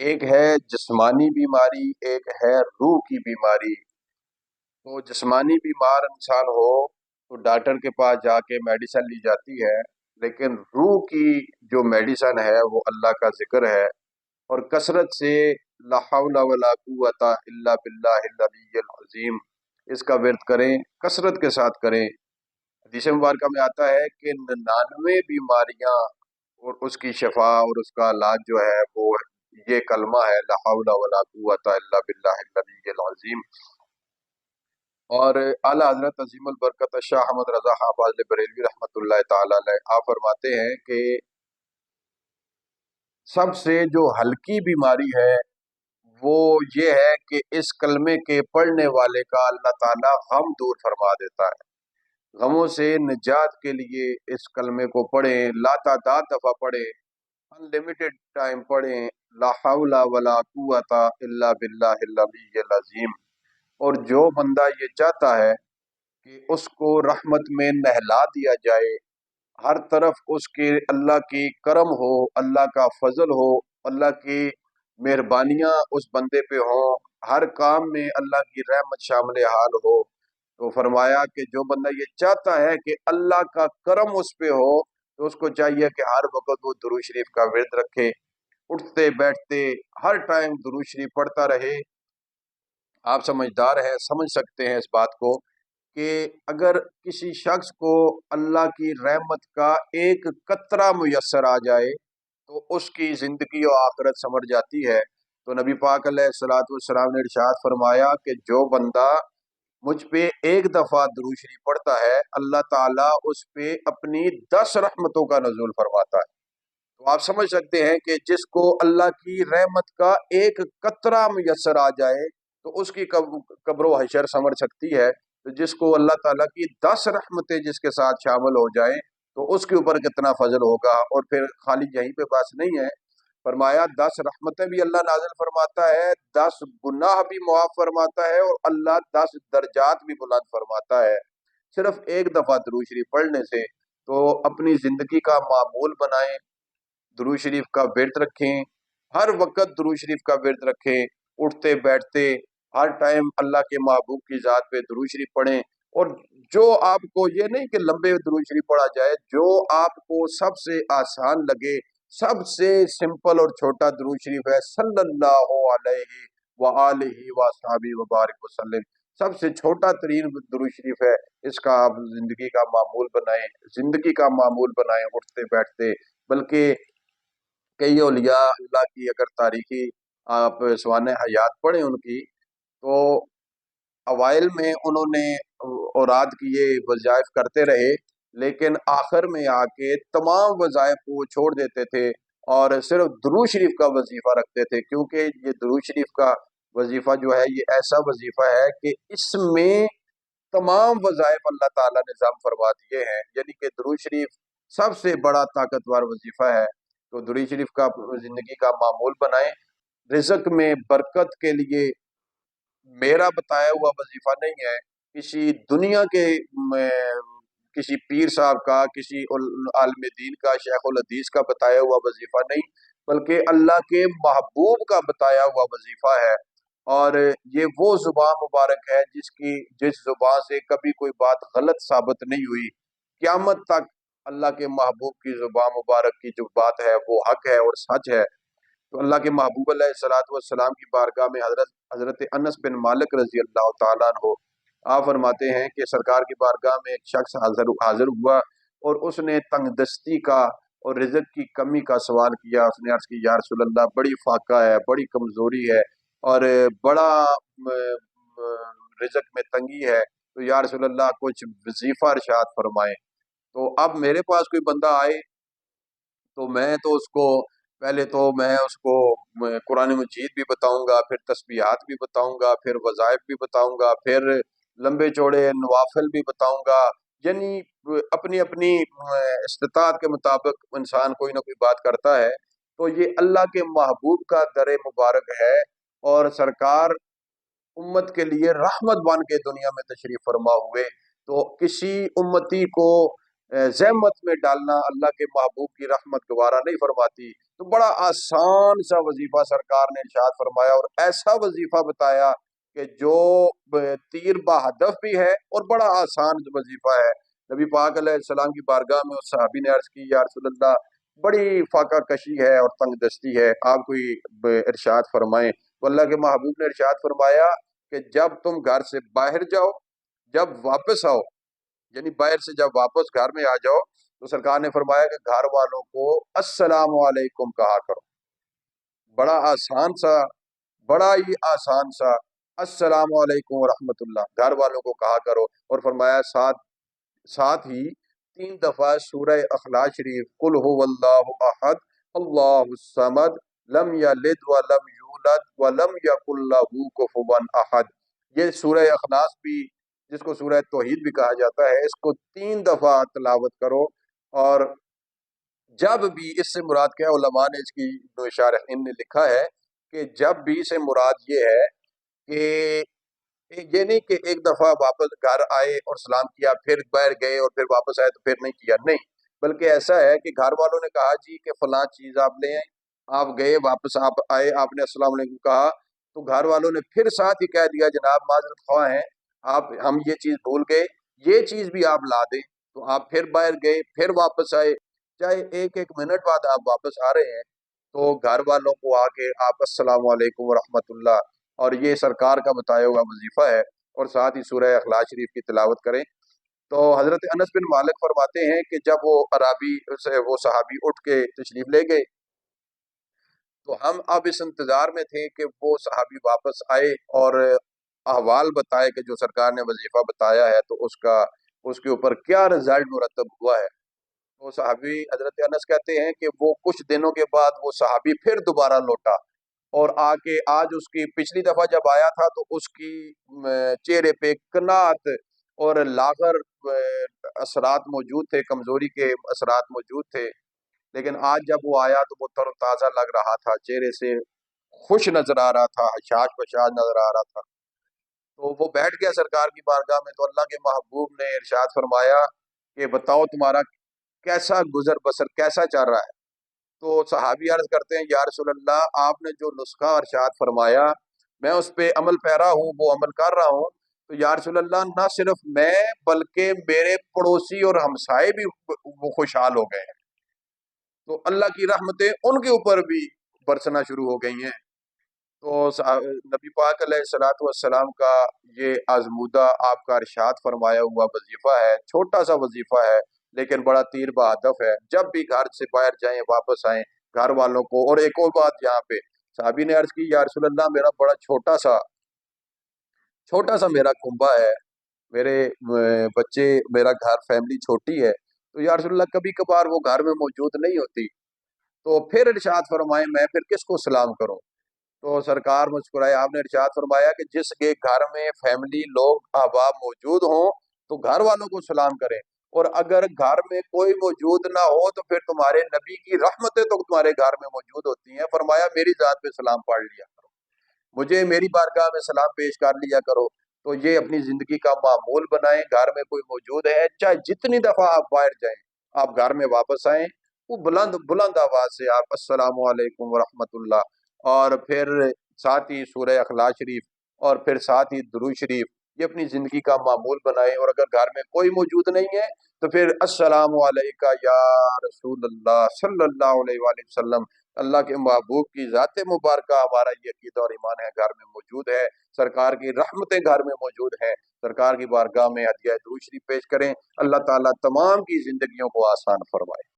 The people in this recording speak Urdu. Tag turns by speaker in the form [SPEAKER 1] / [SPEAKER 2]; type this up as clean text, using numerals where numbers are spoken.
[SPEAKER 1] ایک ہے جسمانی بیماری، ایک ہے روح کی بیماری۔ تو جسمانی بیمار انسان ہو تو ڈاکٹر کے پاس جا کے میڈیسن لی جاتی ہے، لیکن روح کی جو میڈیسن ہے وہ اللہ کا ذکر ہے، اور کثرت سے لا حول ولا قوت الا باللہ العلی العظیم اس کا ورد کریں، کثرت کے ساتھ کریں۔ حدیث مبارکہ میں آتا ہے کہ 99 بیماریاں اور اس کی شفا اور اس کا علاج جو ہے وہ یہ کلمہ ہے، لا حول ولا قوت الا باللہ العلی العظیم۔ اور اعلیٰ حضرت عظیم البرکت شاہ احمد رضا حافظ بریلوی رحمۃ اللہ تعالی علیہ آپ فرماتے ہیں کہ سب سے جو ہلکی بیماری ہے وہ یہ ہے کہ اس کلمے کے پڑھنے والے کا اللہ تعالیٰ غم دور فرما دیتا ہے۔ غموں سے نجات کے لیے اس کلمے کو پڑھیں، لا تعداد دفعہ پڑھیں، ان لمیٹڈ ٹائم پڑھیں، لا حول ولا قوت الا باللہ العلی العظیم۔ اور جو بندہ یہ چاہتا ہے کہ اس کو رحمت میں نہلا دیا جائے، ہر طرف اس کے اللہ کی کرم ہو، اللہ کا فضل ہو، اللہ کی مہربانیاں اس بندے پہ ہوں، ہر کام میں اللہ کی رحمت شامل حال ہو، تو فرمایا کہ جو بندہ یہ چاہتا ہے کہ اللہ کا کرم اس پہ ہو تو اس کو چاہیے کہ ہر وقت وہ درود شریف کا ورد رکھے، اٹھتے بیٹھتے ہر ٹائم درود شریف پڑھتا رہے۔ آپ سمجھدار ہیں، سمجھ سکتے ہیں اس بات کو کہ اگر کسی شخص کو اللہ کی رحمت کا ایک قطرہ میسر آ جائے تو اس کی زندگی و آخرت سنور جاتی ہے۔ تو نبی پاک علیہ الصلوۃ والسلام نے ارشاد فرمایا کہ جو بندہ مجھ پہ ایک دفعہ درود شریف پڑھتا ہے، اللہ تعالیٰ اس پہ اپنی 10 رحمتوں کا نزول فرماتا ہے۔ تو آپ سمجھ سکتے ہیں کہ جس کو اللہ کی رحمت کا ایک قطرہ میسر آ جائے تو اس کی قبر و حشر سنور سکتی ہے، تو جس کو اللہ تعالیٰ کی 10 رحمتیں جس کے ساتھ شامل ہو جائیں تو اس کے اوپر کتنا فضل ہوگا۔ اور پھر خالی یہیں پہ بس نہیں ہے، فرمایا 10 رحمتیں بھی اللہ نازل فرماتا ہے، 10 گناہ بھی معاف فرماتا ہے، اور اللہ 10 درجات بھی بلند فرماتا ہے صرف ایک دفعہ درود شریف پڑھنے سے۔ تو اپنی زندگی کا معمول بنائیں، درود شریف کا ورد رکھیں، ہر وقت درود شریف کا ورد رکھیں، اٹھتے بیٹھتے ہر ٹائم اللہ کے محبوب کی ذات پہ درود شریف پڑھیں۔ اور جو آپ کو یہ نہیں کہ لمبے درود شریف پڑھا جائے، جو آپ کو سب سے آسان لگے، سب سے سمپل اور چھوٹا درود شریف ہے صلی اللہ علیہ وآلہ وصحبہ وبارک وسلم، سب سے چھوٹا ترین درود شریف ہے، اس کا آپ زندگی کا معمول بنائیں، زندگی کا معمول بنائیں اٹھتے بیٹھتے۔ بلکہ کئی اولیاء اللہ کی اگر تاریخی آپ سوانح حیات پڑھیں ان کی، تو اوائل میں انہوں نے اوراد کیے، وظائف کرتے رہے، لیکن آخر میں آ کے تمام وظائف کو وہ چھوڑ دیتے تھے اور صرف درود شریف کا وظیفہ رکھتے تھے، کیونکہ یہ درود شریف کا وظیفہ جو ہے یہ ایسا وظیفہ ہے کہ اس میں تمام وظائف اللہ تعالیٰ نے ضم فرما دیے ہیں، یعنی کہ درود شریف سب سے بڑا طاقتور وظیفہ ہے۔ تو درود شریف کا زندگی کا معمول بنائیں۔ رزق میں برکت کے لیے میرا بتایا ہوا وظیفہ نہیں ہے، کسی دنیا کے کسی پیر صاحب کا، کسی عالم دین کا، شیخ الحدیث کا بتایا ہوا وظیفہ نہیں، بلکہ اللہ کے محبوب کا بتایا ہوا وظیفہ ہے۔ اور یہ وہ زبان مبارک ہے جس زبان سے کبھی کوئی بات غلط ثابت نہیں ہوئی، قیامت تک اللہ کے محبوب کی زبان مبارک کی جو بات ہے وہ حق ہے اور سچ ہے۔ تو اللہ کے محبوب علیہ الصلوۃ والسلام کی بارگاہ میں حضرت انس بن مالک رضی اللہ تعالیٰ عنہ آپ فرماتے ہیں کہ سرکار کی بارگاہ میں ایک شخص حاضر ہوا اور اس نے تنگ دستی کا اور رزق کی کمی کا سوال کیا۔ اس نے عرض کی یا رسول اللہ بڑی فاقہ ہے، بڑی کمزوری ہے اور بڑا رزق میں تنگی ہے، تو یا رسول اللہ کچھ وظیفہ ارشاد فرمائیں۔ تو اب میرے پاس کوئی بندہ آئے تو میں تو اس کو پہلے تو میں اس کو قرآن مجید بھی بتاؤں گا، پھر تسبیحات بھی بتاؤں گا، پھر وظائف بھی بتاؤں گا، پھر لمبے چوڑے نوافل بھی بتاؤں گا، یعنی اپنی اپنی استطاعت کے مطابق انسان کوئی نہ کوئی بات کرتا ہے۔ تو یہ اللہ کے محبوب کا در مبارک ہے، اور سرکار امت کے لیے رحمت بن کے دنیا میں تشریف فرما ہوئے، تو کسی امتی کو زحمت میں ڈالنا اللہ کے محبوب کی رحمت گوارا نہیں فرماتی۔ تو بڑا آسان سا وظیفہ سرکار نے ارشاد فرمایا، اور ایسا وظیفہ بتایا کہ جو تیر بہدف بھی ہے اور بڑا آسان وظیفہ ہے۔ نبی پاک علیہ السلام کی بارگاہ میں اس صحابی نے عرض کی، یا رسول اللہ، بڑی فاقہ کشی ہے اور تنگ دستی ہے، آپ کوئی ارشاد فرمائیں۔ تو اللہ کے محبوب نے ارشاد فرمایا کہ جب تم گھر سے باہر جاؤ، جب واپس آؤ، یعنی باہر سے جب واپس گھر میں آ جاؤ، تو سرکار نے فرمایا کہ گھر والوں کو السلام علیکم کہا کرو۔ بڑا آسان سا، بڑا ہی آسان سا، السلام علیکم ورحمۃ اللہ، گھر والوں کو کہا کرو۔ اور فرمایا ساتھ ہی 3 دفعہ سورہ اخلاص شریف، قل هو اللہ احد اللہ الصمد لم یلد ولم یولد ولم یکن لہ کفوا احد، یہ سورہ اخلاص بھی، جس کو سورہ توحید بھی کہا جاتا ہے، اس کو 3 دفعہ تلاوت کرو۔ اور جب بھی، اس سے مراد کیا، علماء نے اس کی جو شارحین نے لکھا ہے کہ جب بھی سے مراد یہ ہے کہ یہ نہیں کہ ایک دفعہ واپس گھر آئے اور سلام کیا، پھر باہر گئے اور پھر واپس آئے تو پھر نہیں کیا، نہیں، بلکہ ایسا ہے کہ گھر والوں نے کہا جی کہ فلاں چیز آپ لے آئیں، آپ گئے، واپس آپ آئے، آپ نے السلام علیکم کہا، تو گھر والوں نے پھر ساتھ ہی کہہ دیا جناب معذرت خواہ ہیں، آپ، ہم یہ چیز بھول گئے، یہ چیز بھی آپ لا دیں، تو آپ پھر باہر گئے، پھر واپس آئے، چاہے ایک ایک منٹ بعد آپ واپس آ رہے ہیں، تو گھر والوں کو آ کے آپ السلام علیکم ورحمۃ اللہ، اور یہ سرکار کا بتایا ہوا وظیفہ ہے، اور ساتھ ہی سورہ اخلاص شریف کی تلاوت کریں۔ تو حضرت انس بن مالک فرماتے ہیں کہ جب وہ عرابی سے وہ صحابی اٹھ کے تشریف لے گئے، تو ہم اب اس انتظار میں تھے کہ وہ صحابی واپس آئے اور احوال بتائے کہ جو سرکار نے وظیفہ بتایا ہے تو اس کے اوپر کیا رزلٹ مرتب ہوا ہے۔ تو صحابی حضرت انس کہتے ہیں کہ وہ کچھ دنوں کے بعد وہ صحابی پھر دوبارہ لوٹا، اور آ کے آج اس کی پچھلی دفعہ جب آیا تھا تو اس کی چہرے پہ کنات اور لاغر اثرات موجود تھے، کمزوری کے اثرات موجود تھے، لیکن آج جب وہ آیا تو وہ تر و تازہ لگ رہا تھا، چہرے سے خوش نظر آ رہا تھا، حشاش بشاش نظر آ رہا تھا۔ تو وہ بیٹھ گیا سرکار کی بارگاہ میں، تو اللہ کے محبوب نے ارشاد فرمایا کہ بتاؤ تمہارا کیسا گزر بسر کیسا چل رہا ہے؟ تو صحابی عرض کرتے ہیں، یا رسول اللہ، آپ نے جو نسخہ ارشاد فرمایا میں اس پہ عمل پیرا ہوں، وہ عمل کر رہا ہوں۔ تو یا رسول اللہ، نہ صرف میں بلکہ میرے پڑوسی اور ہمسائے بھی وہ خوشحال ہو گئے ہیں، تو اللہ کی رحمتیں ان کے اوپر بھی برسنا شروع ہو گئی ہیں۔ تو نبی پاک علیہ الصلوۃ والسلام کا یہ آزمودہ آپ کا ارشاد فرمایا ہوا وظیفہ ہے، چھوٹا سا وظیفہ ہے لیکن بڑا تیر بہدف ہے۔ جب بھی گھر سے باہر جائیں، واپس آئیں، گھر والوں کو، اور ایک اور بات یہاں پہ صحابی نے عرض کی، یا رسول اللہ، میرا بڑا چھوٹا سا میرا کنبہ ہے، میرے بچے، میرا گھر، فیملی چھوٹی ہے، تو یا رسول اللہ کبھی کبھار وہ گھر میں موجود نہیں ہوتی، تو پھر ارشاد فرمائیں میں پھر کس کو سلام کروں؟ تو سرکار مسکرائے، آپ نے ارشاد فرمایا کہ جس کے گھر میں فیملی لوگ احباب موجود ہوں تو گھر والوں کو سلام کریں، اور اگر گھر میں کوئی موجود نہ ہو تو پھر تمہارے نبی کی رحمتیں تو تمہارے گھر میں موجود ہوتی ہیں، فرمایا میری ذات پہ سلام پڑھ لیا کرو، مجھے میری بارگاہ میں سلام پیش کر لیا کرو۔ تو یہ اپنی زندگی کا معمول بنائیں، گھر میں کوئی موجود ہے، چاہے جتنی دفعہ آپ باہر جائیں، آپ گھر میں واپس آئیں، وہ بلند بلند آواز سے آپ السلام علیکم ورحمۃ اللہ، اور پھر ساتھ ہی سورہ اخلاص شریف، اور پھر ساتھ ہی درود شریف، یہ اپنی زندگی کا معمول بنائیں۔ اور اگر گھر میں کوئی موجود نہیں ہے تو پھر السلام علیکہ یا رسول اللہ صلی اللہ علیہ وآلہ وسلم، اللہ کے محبوب کی ذات مبارکہ ہمارا یہ عقیدہ اور ایمان ہے گھر میں موجود ہے، سرکار کی رحمتیں گھر میں موجود ہیں، سرکار کی بارگاہ میں ہدیہ درود شریف پیش کریں، اللہ تعالیٰ تمام کی زندگیوں کو آسان فرمائے۔